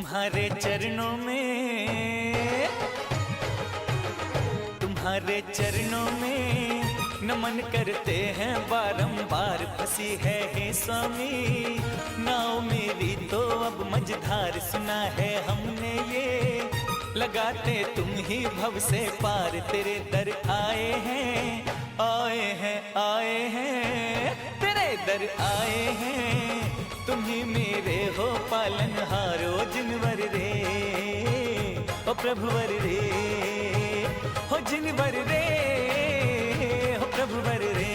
तुम्हारे चरणों में, तुम्हारे चरणों में नमन करते हैं बारंबार। फंसी है हे स्वामी नाव मेरी तो अब मझधार। सुना है हमने ये लगाते तुम ही भव से पार। तेरे दर आए हैं, आए हैं, आए हैं, तेरे दर आए हैं। तुम ही मेरे हो पालनहार। ओ जिनवर रे, ओ प्रभुवर रे, हो जिनवर रे, हो प्रभुवर रे।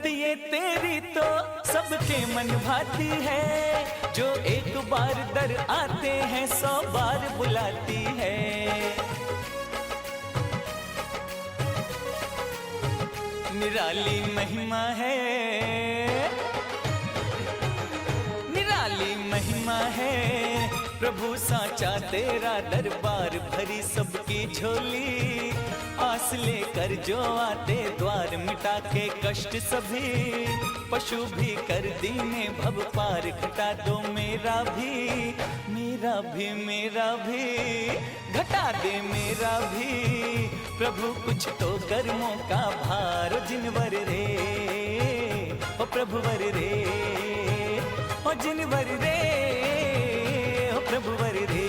ये तेरी तो सबके मन भाती है। जो एक बार दर आते हैं 100 बार बुलाती है। निराली महिमा है, निराली महिमा है। प्रभु साचा तेरा दरबार। भरी सबकी झोली आस लेकर जो आते द्वार। मिटा के कष्ट सभी पशु भी कर दीने भव पार। घटा दो मेरा भी, मेरा भी, मेरा भी, घटा दे मेरा भी। प्रभु कुछ तो कर्मों का भार। जिनवर रे, ओ प्रभुवर रे, ओ जिनवर रे, ओ प्रभुवर रे।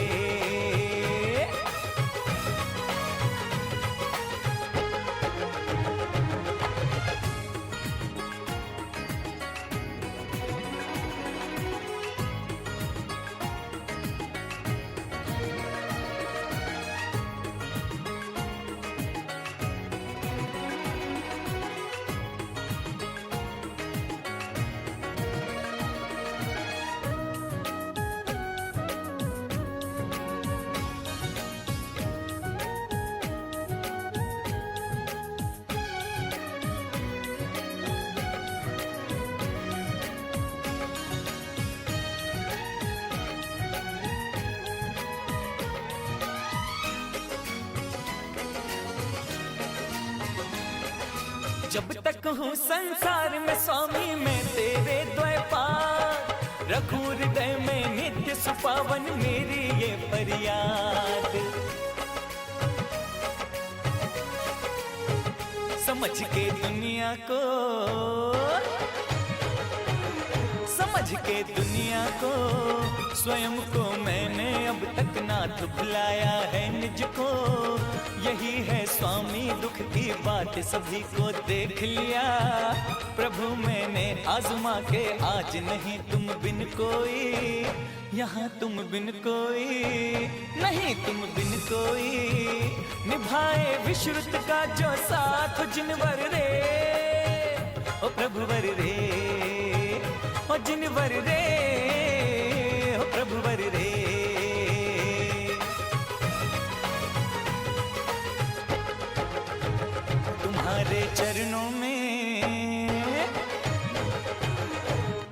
जब तक हूँ संसार में स्वामी मैं तेरे द्वैपार। रखूं हृदय में नित्य सुपावन मेरी ये फरियाद। समझ के दुनिया को, समझ के दुनिया को, स्वयं को मैंने अब तक नाथ भुलाया है निज को। यही है स्वामी दुख की बात। सभी को देख लिया प्रभु मैंने आजमा के। आज नहीं तुम बिन कोई, यहाँ तुम बिन कोई, नहीं तुम बिन कोई। निभाए विश्रुत का जो साथ। जिनवर रे, ओ प्रभुवर रे, ओ जिनवर रे, ओ प्रभुवर रे। तुम्हारे चरणों में,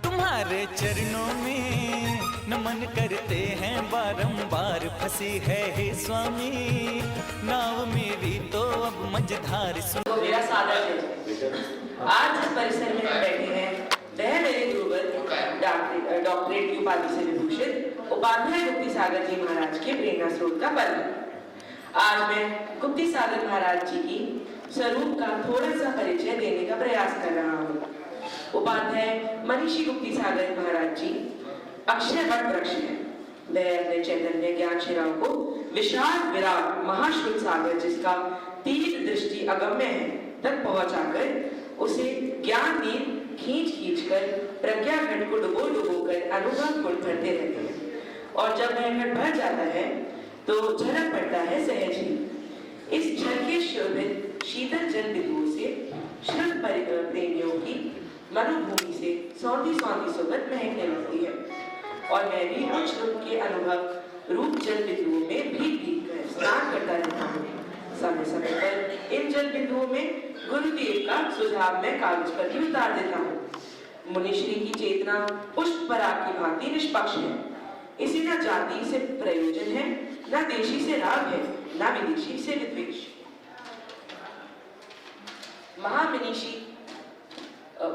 तुम्हारे चरणों में नमन करते हैं बारंबार। फंसी है हे स्वामी नाव मेरी तो अब मझधार। तो मेरा सादर है। आज इस परिसर में हम बैठे हैं वह मेरे गुरुवर डॉक्टरेट की उपाधि से विभूषित उपाध्याय गुप्ती सागर जी महाराज के प्रेरणा स्रोत का पर्व। आज मैं गुप्ती सागर महाराज जी की स्वरूप का थोड़ा सा परिचय देने का प्रयास कर रहा हूँ। उपाध्याय मनीषी गुप्ती सागर महाराज जी अक्षय वट वृक्ष है। वह अपने चैतन्य ज्ञान शिराओं को विशाल विराट महाश्रुत सागर जिसका तीर दृष्टि अगम्य है तक पहुंचाकर उसे ज्ञान नीर खींच खींच कर प्रज्ञा घट को डुबो डुबो कर अनुभव कुल भरते रहते हैं। और जब वह घट भर जाता है तो झलक पड़ता है सहज ही। इस झलके शोभित शीतल जल बिंदुओं से श्रुत प्रेमियों की मरुभूमि से सौंधी सौंधी सुगंध महकने लगती है। और मैं भी उच्च रूप के अनुभव रूप जल बिंदुओं में भीग कर स्नान करता रहता हूँ। समय समय पर इन जल बिंदुओं में गुरुदेव का सुझाव मैं कागज पर भी उतार देता हूँ। मुनिश्री की चेतना पुष्प पराग की भांति निष्पक्ष है। इसे न जाति से प्रयोजन है, न देशी से राग है, न विदेशी से विद्वेष। महामनीषी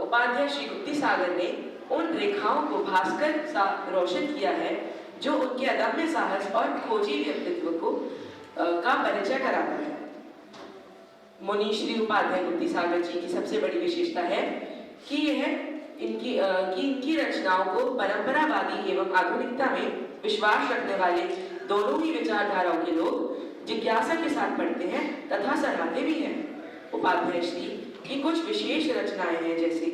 उपाध्याय श्री गुप्ती सागर ने उन रेखाओं को भास्कर सा रोशन किया है जो उनके अदम्य साहस और खोजी व्यक्तित्व को का परिचय कराता है। मुनि श्री उपाध्याय गुप्ती सागर जी की सबसे बड़ी विशेषता है कि इनकी रचनाओं को परंपरावादी एवं आधुनिकता में विश्वास रखने वाले दोनों ही विचारधाराओं के लोग जिज्ञासा के साथ पढ़ते हैं तथा सराहते भी हैं। उपाध्याय श्री की कुछ विशेष रचनाएं हैं, जैसे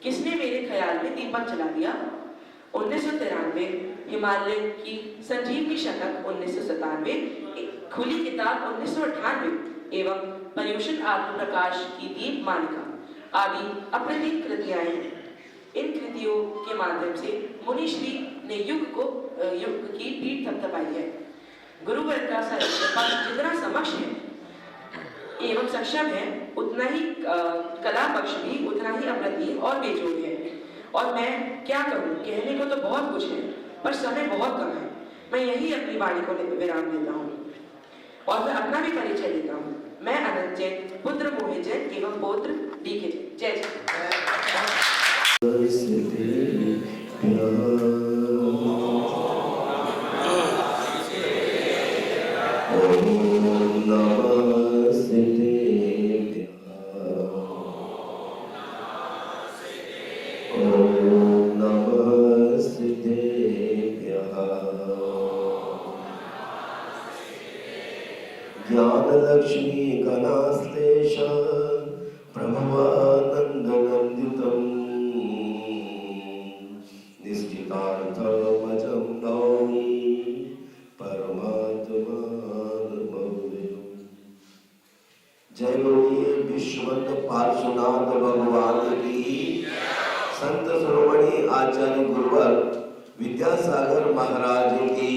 किसने मेरे ख्याल में दीपक जला दिया 1993, हिमालय की संजीवनी शतक 1997, खुली किताब 1998 एवं पर्यूषण आत्म प्रकाश की दीप मालिका आदि अप्रतिम कृतियां हैं। इन कृतियों के माध्यम से मुनिश्री ने युग की पीठ थपथपाई है। गुरुवर का साहित्य जितना समक्ष है एवं सक्षम है, उतना ही कला पक्ष भी उतना ही अप्रतिम और बेजोड़ है। और मैं क्या कहूँ, कहने को तो बहुत कुछ है पर समय बहुत कम है। मैं यही अपनी वाणी को विराम देता हूँ और मैं अपना भी परिचय देता हूँ। मैं अनंत जैन, पुत्र मोहित जैन एवं पौत्र डीके जैन। ज्ञानलक्ष्मी गणास्तेश प्रभवानन्दनन्दितं निश्चितार्थमजं नौमि परमात्मानमव्ययम्। जय बोलिए विश्ववंत पार्श्वनाथ भगवान की, संत शिरोमणि आचार्य गुरुवर विद्यासागर महाराज की,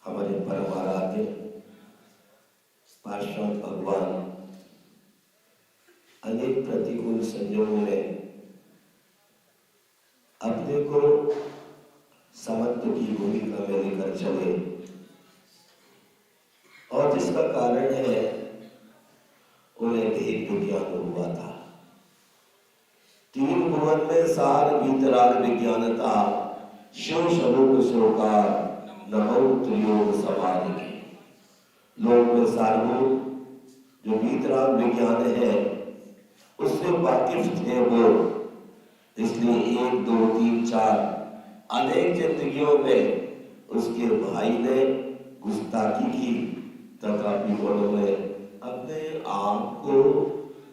हमारे परम आराध्य पार्षद भगवान अनेक प्रतिकूल संजोगों में अपने को समर्थ की भूमिका में लेकर चले, और जिसका कारण है उन्हें भेद विज्ञान हुआ था। तीन भुवन में सार वीतराग विज्ञानता, शिव स्वरूप शिवकार नमो त्रियोग समाधि। लोक में सारभूत जो वीतराग विज्ञान है उससे वाकिफ थे वो, इसलिए 1, 2, 3, 4 अनेक जिंदगियों में उसके भाई ने गुस्ताखी की, तथापि उन्होंने अपने आप को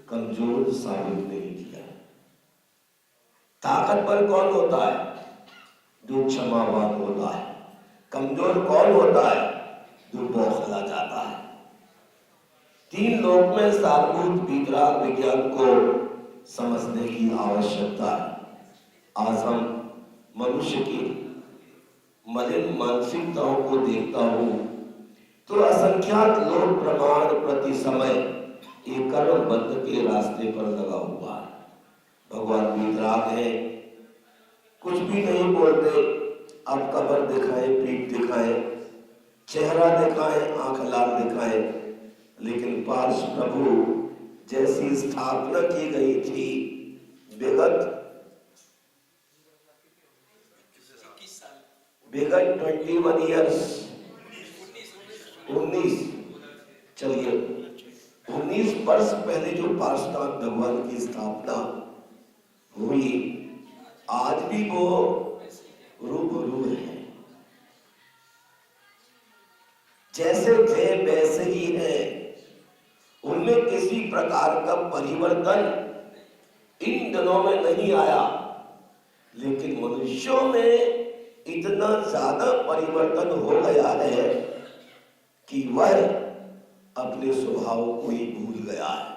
कमजोर साबित नहीं किया। ताकतवर कौन होता है? जो क्षमावान होता है। कमजोर कौन होता है? जो बौखला जाता है। तीन लोक में सारभूत वीतराग विज्ञान को समझने की आवश्यकता है। आज हम मनुष्य की मलिन मानसिकताओं को देखता हूं तो असंख्यात लोक प्रमाण प्रति समय एक कर्म बंध के रास्ते पर लगा हुआ है। भगवान वीतराग है, कुछ भी नहीं बोलते, अब कबर दिखाए, पीठ दिखाए, चेहरा दिखाए, आंख लाल दिखाए, लेकिन पार्श प्रभु जैसी स्थापना की गई थी विगत 21 ईयर्स 19 वर्ष पहले जो पार्श्वनाथ भगवान की स्थापना हुई, आज भी वो रूबरू है। जैसे थे वैसे ही है, उनमें किसी प्रकार का परिवर्तन इन दिनों में नहीं आया। लेकिन मनुष्यों में इतना ज्यादा परिवर्तन हो गया है कि वह अपने स्वभाव को ही भूल गया है।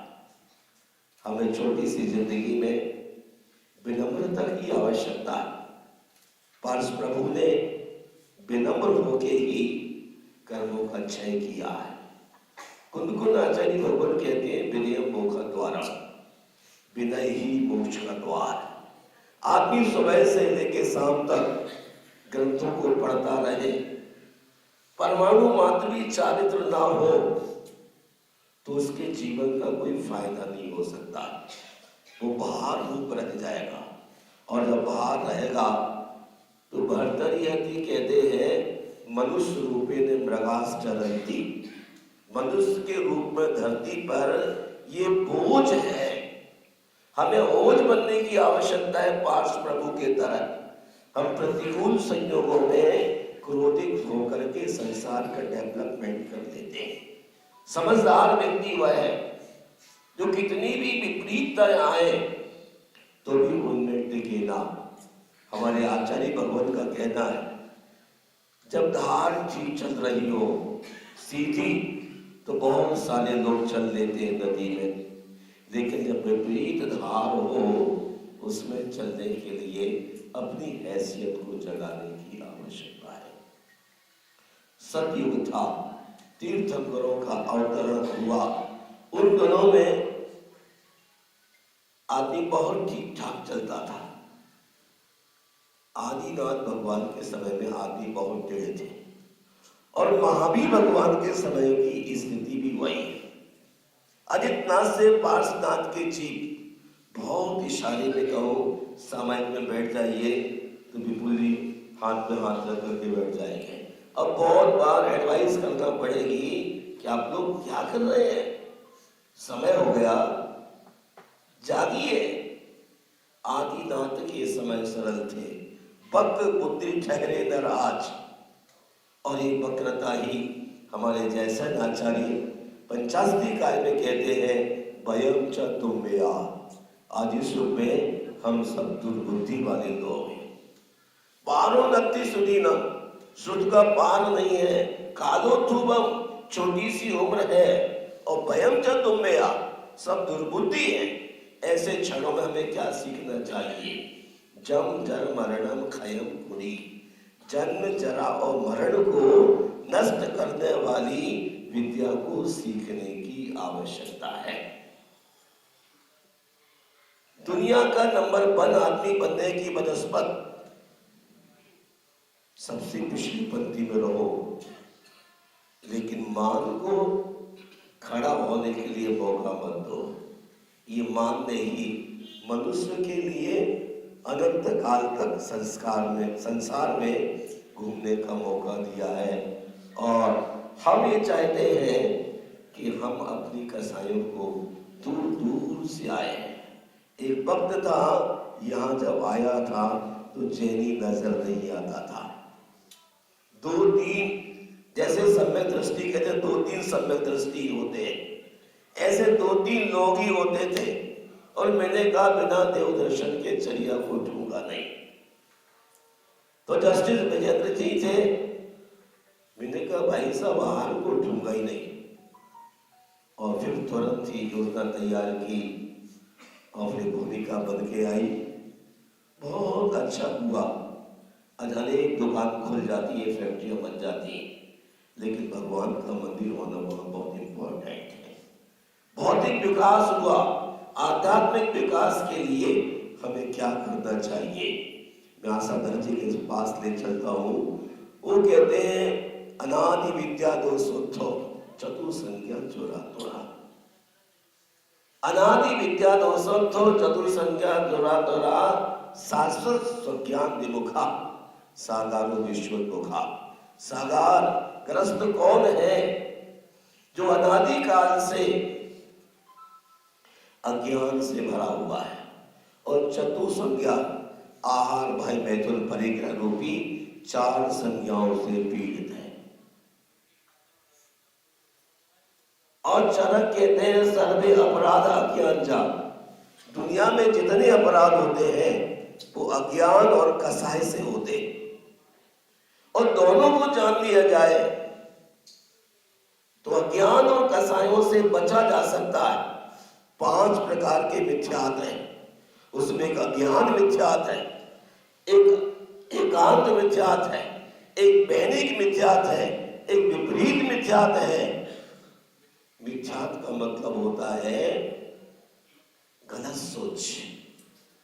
हमें छोटी सी जिंदगी में विनम्रता की आवश्यकता है। पार्श प्रभु ने विनम्र होके ही कर्मों का क्षय किया है। कुंदकुन आचार्य भगवान कहते हैं विनय मोक्ष द्वारा, विनय ही मोक्ष का द्वार। आदमी सुबह से लेकर शाम तक ग्रंथों को पढ़ता रहे, परमाणु मात्र भी चारित्र ना हो तो उसके जीवन का कोई फायदा नहीं हो सकता। वो बाहर रूप रह जाएगा, और जब बाहर रहेगा तो भर्तृहरि कहते हैं मनुष्य रूपे ने मृगाश्चरंती, मनुष्य के रूप में धरती पर ये बोझ है। हमें ओझ बनने की आवश्यकता है पार्श प्रभु के तरह। हम प्रतिकूल संयोगों में क्रोधित होकर के संसार का डेवलपमेंट कर लेते हैं। समझदार व्यक्ति वह है जो कितनी भी विपरीतताएं आए तो भी उनमें टिके ना। हमारे आचार्य भगवान का कहना है जब धार ठीक चल रही हो सीधी तो बहुत सारे लोग चल लेते हैं नदी में, लेकिन जब विपरीत धार हो उसमें चलने के लिए अपनी हैसियत को जगाने की आवश्यकता है। सतयुग था, तीर्थंकरों का अवतरण हुआ। उन दिनों में आदमी बहुत ठीक ठाक चलता था। आदिनाथ भगवान के समय में आदमी बहुत टेढ़े थे, और महावीर भगवान के समय की स्थिति भी वही है। अजितनाथ से पार्श्वनाथ के जीव बहुत इशारे में कहो सामायिक में बैठ जाइए तो विपुल जी हाथ में हाथ रख करके बैठ जाएंगे। अब बहुत बार एडवाइस करना पड़ेगी कि आप लोग क्या कर रहे हैं, समय हो गया, जागिए। आदिनाथ के समय सरल थे, वक्र बुद्धि ठहरे न राज, और ये वक्रता ही हमारे जैसन आचार्य पंचाशती काल में कहते हैं वयम च तुम्या, आज इस युग में हम सब दुर्बुद्धि वाले लोग हैं। पारो नक्ति सुदीनम, सुध का पार नहीं है, कालो थुबम, छोटी सी उम्र है, और वयम च तुम्या, सब दुर्बुद्धि है। ऐसे क्षणों में हमें क्या सीखना चाहिए? जम जर मरणम खयम कुरी, जन्म जरा और मरण को नष्ट करने वाली विद्या को सीखने की आवश्यकता है। दुनिया का नंबर 1 आदमी बनने की बनस्पत सबसे पिछली पंक्ति में रहो, लेकिन मान को खड़ा होने के लिए मौका मत दो। ये मान ने ही मनुष्य के लिए अनंत काल तक संसार में घूमने का मौका दिया है। और हम ये चाहते हैं कि हम अपनी कसाइयों को दूर दूर से आए। एक वक्त था यहाँ जब आया था तो जैनी नजर नहीं आता था। 2-3 जैसे सम्यक दृष्टि कहते 2-3 सम्यक दृष्टि होते हैं, ऐसे 2-3 लोग ही होते थे। और मैंने कहा बिना देव दर्शन के चर्या को उठूंगा नहीं। तो जस्टिस विजेंद्र जी थे, मैंने कहा भाई साहब हार को उठूंगा ही नहीं। और फिर तुरंत ही योजना तैयार की और फिर भूमिका बन के आई। बहुत अच्छा हुआ, अनेक दुकान खुल जाती है, फैक्ट्रियां बन जाती है, लेकिन भगवान का मंदिर होना वहां बहुत इंपॉर्टेंट है। भौतिक विकास हुआ, आध्यात्मिक विकास के लिए हमें क्या करना चाहिए? मैं आशाधर जी के पास ले चलता हूँ। वो कहते हैं अनादि विद्या दोषोत्थो चतुर्संज्ञा चोरातोरा। अनादि विद्या दोषोत्थो चतुर्संज्ञा चोरातोरा, शाश्वत स्वज्ञान विमुखा सागारो विश्वोन्मुखा। सागार ग्रस्त कौन है? जो अनादि काल से अज्ञान से भरा हुआ है, और चतुर्संज्ञा आहार भय मैथुन परिग्रह रूपी 4 संज्ञाओं से पीड़ित है। और चरक कहते हैं सर्वे अपराध अज्ञान जा। दुनिया में जितने अपराध होते हैं वो अज्ञान और कसाय से होते, और दोनों को जान लिया जाए तो अज्ञान और कसायों से बचा जा सकता है। 5 प्रकार के मिथ्यात हैं, उसमें एक अज्ञान मिथ्यात है, एक एकांत मिथ्यात है, एक पैनिक मिथ्यात है, एक विपरीत मिथ्यात है। मिथ्यात का मतलब होता है गलत सोच।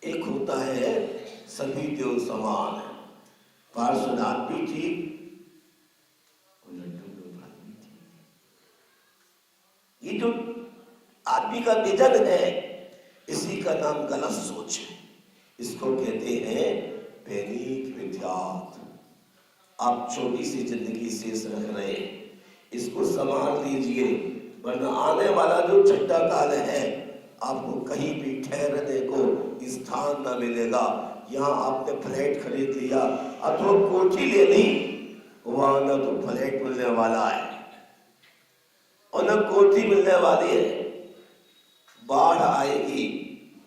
एक होता है सभी देव समान, पार्श्वनाथ भी ठीक, ये जो आदमी का विजन है इसी का नाम गलत सोच है। इसको कहते हैं पैनिक मिथ्यात। आप छोटी सी जिंदगी शेष रख रहे, इसको संभाल लीजिए, वरना आने वाला जो छठा काल है आपको कहीं भी ठहरने को स्थान न मिलेगा। यहाँ आपने फ्लैट खरीद लिया अथवा कोठी ले ली, वहां न तो फ्लैट मिलने वाला है और न कोठी मिलने वाली है। बाढ़ आएगी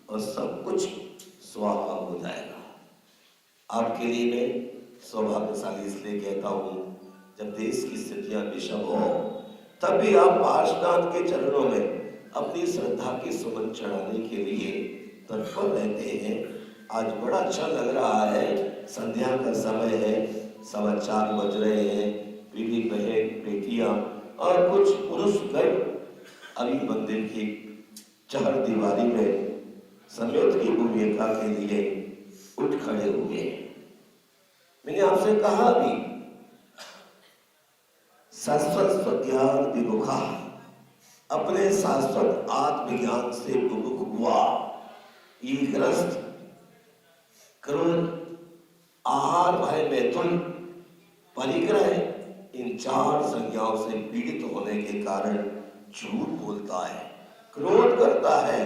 और सब कुछ स्वाहा हो जाएगा। आपके लिए मैं सौभाग्यशाली इसलिए कहता हूँ, जब देश की स्थितियां विषम हो तब भी आप पार्श्वनाथ के चरणों में अपनी श्रद्धा के सुमन चढ़ाने के लिए तत्पर रहते हैं। आज बड़ा अच्छा लग रहा है, संध्या का समय है, 4:15 बज रहे हैं। पीढ़ी बहन बेटियां और कुछ पुरुष गए अभी मंदिर की चहर दीवारी में समेत की भूमिका के लिए उठ खड़े हुए। मैंने आपसे कहा भी, शाश्वत ज्ञान विमुखा, अपने शाश्वत आत्मज्ञान से विमुख हुआ। ये ग्रस्त क्रोध, आहार, भय, मैथुन, परिग्रह, इन 4 संज्ञाओं से पीड़ित होने के कारण झूठ बोलता है, क्रोध करता है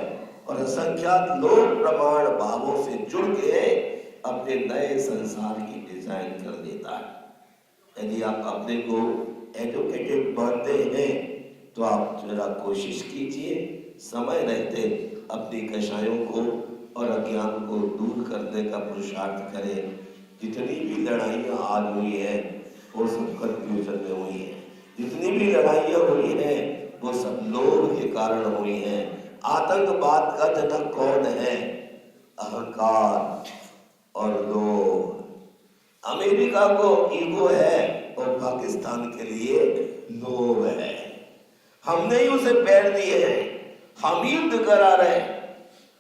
और असंख्यात लोक प्रमाण भावों से जुड़ के अपने नए संसार की डिजाइन कर देता है। यदि आप अपने को एडुकेटेड मानते हैं तो आप जरा कोशिश कीजिए, समय रहते अपनी कषायों को और अज्ञान को दूर करने का पुरुषार्थ करें। जितनी भी लड़ाइयाँ आज हुई है वो सब कंफ्यूजन में हुई है, जितनी भी लड़ाइयाँ हुई हैं वो सब लोभ के कारण हुई हैं। आतंकवाद का जनक कौन है? अहंकार और लोभ। अमेरिका को ईगो है और पाकिस्तान के लिए लोभ है। हमने ही उसे पैर दिए हैं, हम ही युद्ध करा रहे हैं।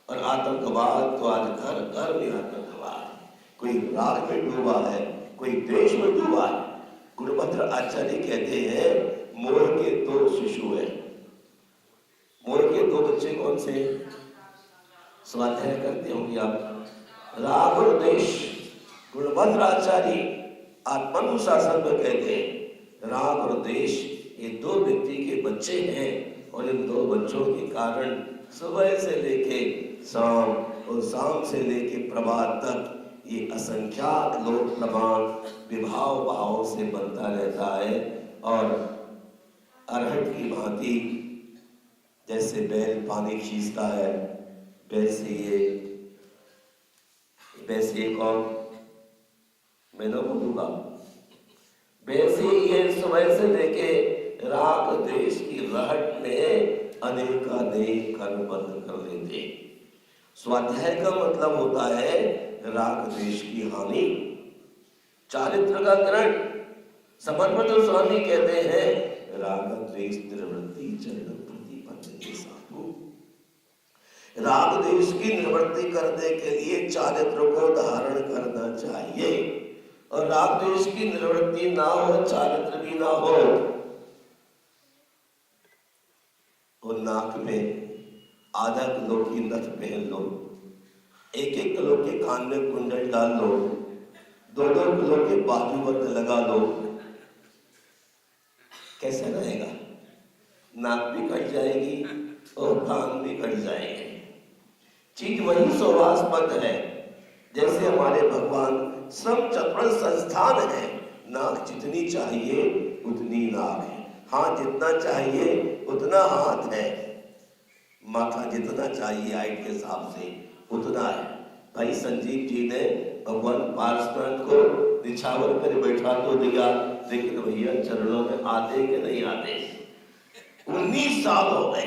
और आतंकवाद तो आज घर घर में आतंकवाद है, कोई राग में डूबा है, कोई देश में डूबा है। गुणभद्र आचार्य कहते हैं मोर के 2 शिशु हैं। मोर के 2 बच्चे कौन से? स्वाध्याय करते होंगे आप, राग और देश। गुणभद्र आचार्य आत्मानुशासन में कहते हैं राग और देश ये 2 व्यक्ति के बच्चे हैं, और इन 2 बच्चों के कारण सुबह से लेके शाम और शाम से लेके प्रभात तक ये असंख्यात लोक प्रमाण विभाव भाव से बनता रहता है। और अरहट की भांति जैसे बैल पानी खींचता है वैसे कौन, मैं ना बोलूंगा, वैसे ये सुबह से लेके राग देश की रहट में अनेकानेक कर्म बंद कर लेते। स्वाध्याय का मतलब होता है राग देश की हानि, चारित्र का ग्रहण। समर्पण स्वामी कहते हैं राग द्वेष निर्वृत्ति चरण प्रतिपन्न साधु। राग देश की निवृत्ति करने के लिए चारित्र को धारण करना चाहिए, और राग देश की निवृत्ति ना हो, चारित्र भी ना हो, और नाक में आधा किलो की नथ पहन लो, 1-1 किलो के कान में कुंडल डाल लो, 2-2 किलो के बाजूबंद लगा लो, कैसे रहेगा? नाक भी कट जाएगी और कान भी कट जाएंगे। चीज वही सुवासपद है जैसे हमारे भगवान श्रम चक्र संस्थान है। नाक जितनी चाहिए उतनी नाक है, हाथ जितना चाहिए उतना हाथ है, माथा जितना चाहिए हाइट के हिसाब से उतना है। भाई संजीव जी ने भगवान पार्श्वनाथ को निछावर पर बैठा तो दिया, लेकिन भैया चरणों में आते कि नहीं आते? 19 साल हो गए।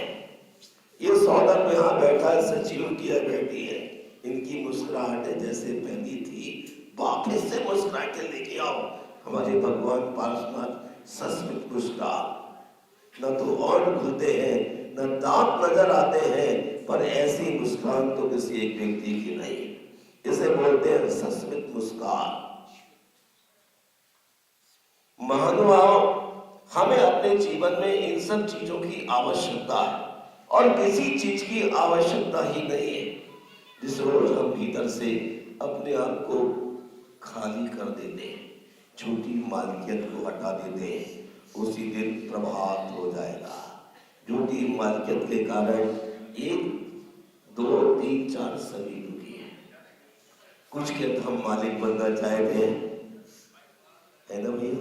ये सौदर यहाँ बैठा है, सचिव की बैठी है, इनकी मुस्कुराहटें जैसे पहली थी वापस से मुस्कुराहटें लेके आओ। हमारे भगवान पार्श्वनाथ सचमुच मुस्कुरा, न तो और खुलते हैं न दांत नजर आते हैं, पर ऐसी मुस्कान तो किसी एक व्यक्ति की नहीं। इसे बोलते हैं सचमुच मुस्कान। महानुभाव, हमें अपने जीवन में इन सब चीजों की आवश्यकता है और किसी चीज की आवश्यकता ही नहीं है। जिस रोज हम भीतर से अपने आप को खाली कर देते हैं, छोटी मालिकियत को हटा देते हैं, उसी दिन प्रभात हो जाएगा। झूठी मालिकियत के कारण 1 2 3 4 सभी दुखी है। कुछ कहते हम मालिक बनना चाहते हैं, है ना भैया?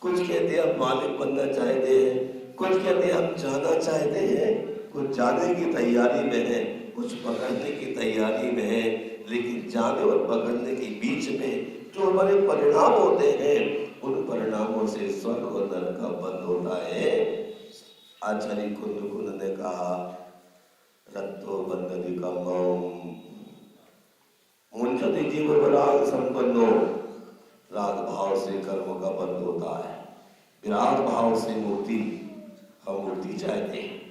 कुछ कहते हम मालिक बनना चाहते हैं, कुछ कहते हम जाना चाहते हैं, कुछ जाने की तैयारी में है, कुछ पकड़ने की तैयारी में है। लेकिन जाने और पकड़ने के बीच में जो हमारे परिणाम होते हैं, उन परिणामों से स्वर्ग और नरक का बंद होता है। आचार्य कुंद ने कहा, रत्तो बंधनि कमम मुंचति जीव विराग संपन्नो। राग भाव से कर्म का बंद होता है, विराग भाव से मुक्ति। हम मुक्ति चाहते हैं,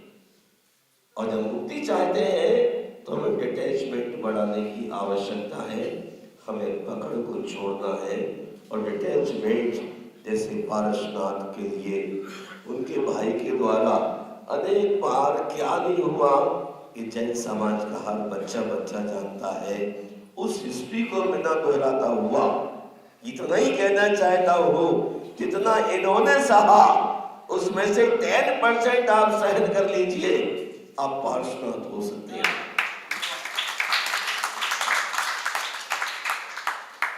और जब मुक्ति चाहते हैं तो हमें डिटैचमेंट बढ़ाने की आवश्यकता है, हमें पकड़ को छोड़ना है। और डिटैचमेंट जैसे पारसनाथ के लिए उनके भाई के द्वारा अनेक बार क्या नहीं हुआ, कि जैन समाज का हर बच्चा जानता है। उस हिस्ट्री को बिना दोहराता हुआ इतना ही कहना चाहता हूँ, जितना इन्होंने सहा उसमें से 10% आप सहन कर लीजिए, आप पार्श्वनाथ हो सकते हैं।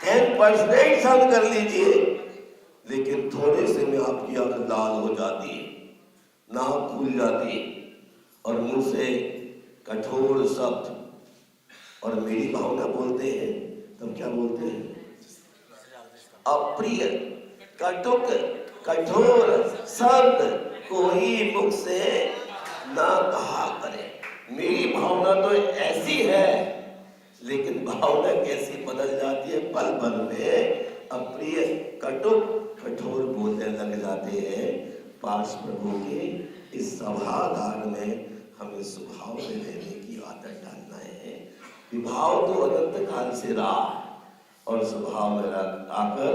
10% सहन कर लीजिए, लेकिन थोड़े से में आपकी आंख लाल हो जाती है, नाक खुल जाती है, और मुंह से कठोर शब्द और मेरी भावना बोलते हैं। तब क्या बोलते हैं? अप्रिय कटुक कठोर शब्द कोई मुख से ना कहा करे। मेरी भावना तो ऐसी है, लेकिन भावना कैसी बदल जाती है पल पल में। अप्रिय कटुक कठोर बोलने लग जाते हैं। पार्श प्रभु के इस सभागार में हमें स्वभाव में रहने की आदत डालना है। विभाव तो अनंत काल से रहा, और स्वभाव में आकर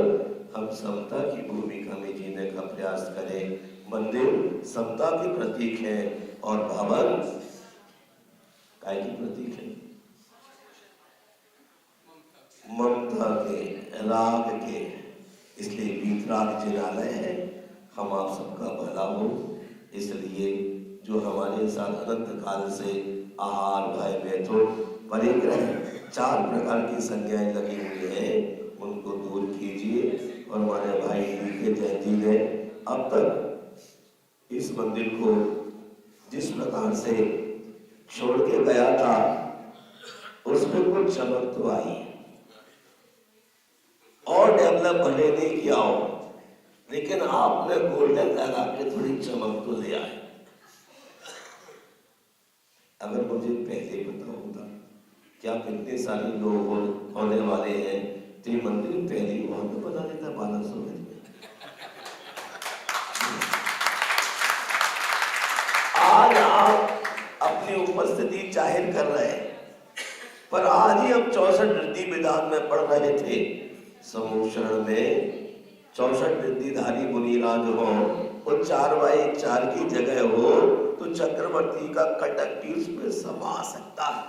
हम समता की भूमिका में जीने का प्रयास करें। मंदिर समता के प्रतीक है, और भवन काय की प्रतीक है? ममता के, राग के। इसलिए वीतराग जिनालय है। हम आप सबका भला हो, इसलिए जो हमारे साथ अनंत काल से आहार, भय, मैथुन, परिग्रह 4 प्रकार की संज्ञाएं लगी हुई हैं, उनको दूर कीजिए। और हमारे भाई डी.के. जैन जी ने अब तक इस मंदिर को जिस प्रकार से छोड़ के गया था, उसमें कुछ चमक तो आई, और डेवलप भले नहीं किया हो, लेकिन आपने गोल्डन लगा के थोड़ी चमक तो ले आए। अगर मुझे पहले पता होता क्या कितने सारे लोग होने वाले हैं, तो ये मंदिर पहले वहां पे बना देता 1200 में। आज आप अपनी उपस्थिति जाहिर कर रहे हैं, पर आज ही हम 64 रिद्धि विधान में पढ़ रहे थे। समूह शरण में 64 रिद्धिधारी मुनिराज हो, और 4x4 की जगह हो, तो चक्रवर्ती का कटक भी उसमें समा सकता है।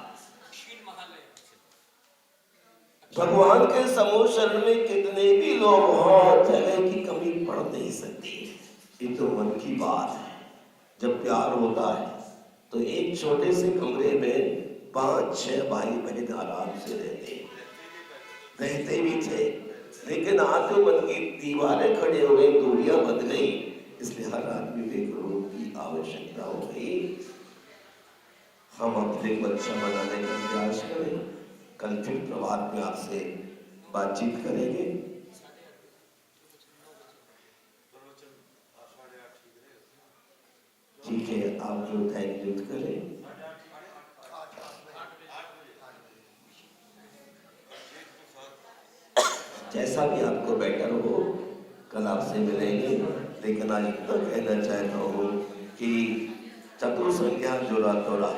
भगवान के समूह शरण में कितने भी लोग हों, जगह की कमी पड़ नहीं सकती। ये तो मन की बात है। जब प्यार होता है तो एक छोटे से कमरे में 5-6 भाई बहन आराम से रहते भी थे। लेकिन आज तो मन की दीवारें खड़े हो गई, दूरियां बन गई, इसलिए हर आदमी को एक रूप की आवश्यकता हो गई। हम अपने को अच्छा बनाने का प्रयास करें। कल फिर प्रभात में आपसे बातचीत करेंगे। ठीक है, आप जो टाइम नियुक्त करें। जैसा भी आपको बेटर हो, कल आपसे मिलेंगे। लेकिन आज इतना कहना चाहता हूँ कि चतुर संज्ञा जोड़ा तोड़ा,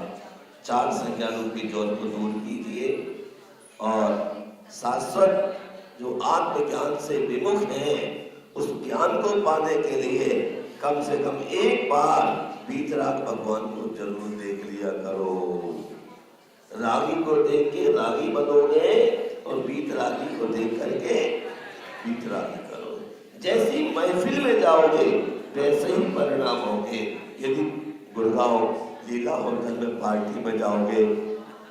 4 संज्ञा रूपी जोड़ को दूर कीजिए और शाश्वत जो आत्मज्ञान से विमुख है, उस ज्ञान को पाने के लिए कम से कम एक बार वीतराग भगवान को जरूर देख लिया करो। रागी को देख के रागी बनोगे और वीतरागी को देख करके वीतरागी करो। जैसी महफिल में जाओगे वैसे ही परिणाम होंगे। यदि गुड़गांव लीला होटल में पार्टी में जाओगे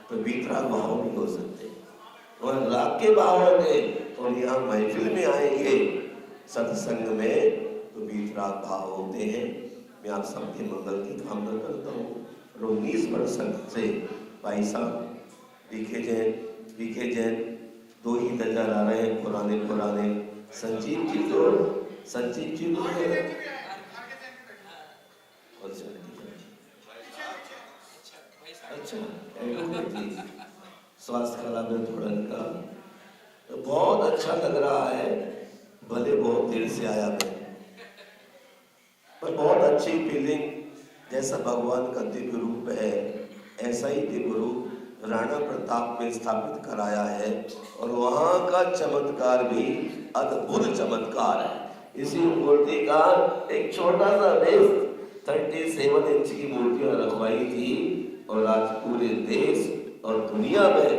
तो वीतराग भाव नहीं हो सकते, और राग के भाव होंगे। और यहाँ महफिल में आएंगे सत्संग में तो वीतराग भाव होते हैं। मैं आप सबके मंगल की कामना करता हूँ। 19 वर्ष से भाई साहब बीके जैन 2 ही नजर आ रहे हैं, पुराने संजीव जी तो अच्छा स्वास्थ्य कला में थोड़ा इनका तो बहुत अच्छा लग रहा है। भले बहुत देर से आया मैं, पर बहुत अच्छी फीलिंग। जैसा भगवान का दिव्य रूप है, ऐसा ही दिव्य रूप राणा प्रताप में स्थापित कराया है, और वहाँ का चमत्कार भी अद्भुत चमत्कार है। इसी मूर्ति का एक छोटा सा बेस 37 इंच की मूर्तियां रखवाई थी, और आज पूरे देश और दुनिया में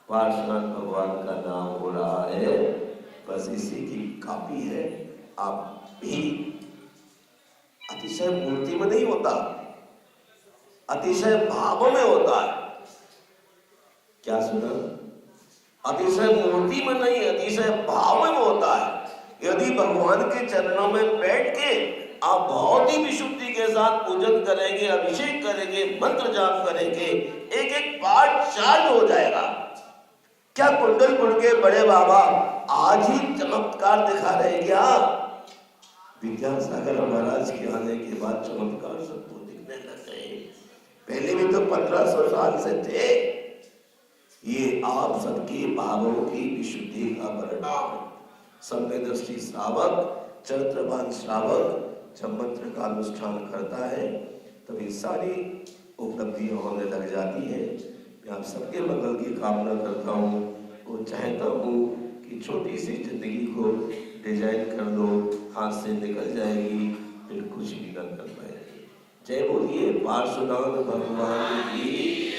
पार्श्वनाथ भगवान का नाम हो रहा है। बस इसी की कॉपी है। आप भी अतिशय मूर्ति में नहीं होता, अतिशय भाव में होता है। क्या सुना? अतिशय मूर्ति में नहीं, अतिशय भाव में होता है। यदि भगवान के चरणों में बैठ के आप बहुत ही विशुद्धि के साथ पूजन करेंगे, अभिषेक करेंगे, मंत्र जाप करेंगे, एक एक पार्ट चार्ज हो जाएगा। क्या कुंडलपुर के बड़े बाबा आज ही चमत्कार दिखा रहे? क्या विद्यासागर महाराज के आने के बाद चमत्कार सबको दिखने लग गए? पहले भी तो 1500 साल से थे। ये आप सबके भावों की विशुद्धि का परिणाम। समय दृष्टि श्रावक, चरित्रवान श्रावक जब मंत्र का अनुष्ठान करता है तब ये सारी उपलब्धियां होने लग जाती है। मैं आप सबके मंगल की कामना करता हूँ और चाहता हूँ कि छोटी सी जिंदगी को डिजाइन कर लो, हाथ से निकल जाएगी, फिर कुछ भी न कर पाएगी। जय बोलिए पार्श्वनाथ भगवान की।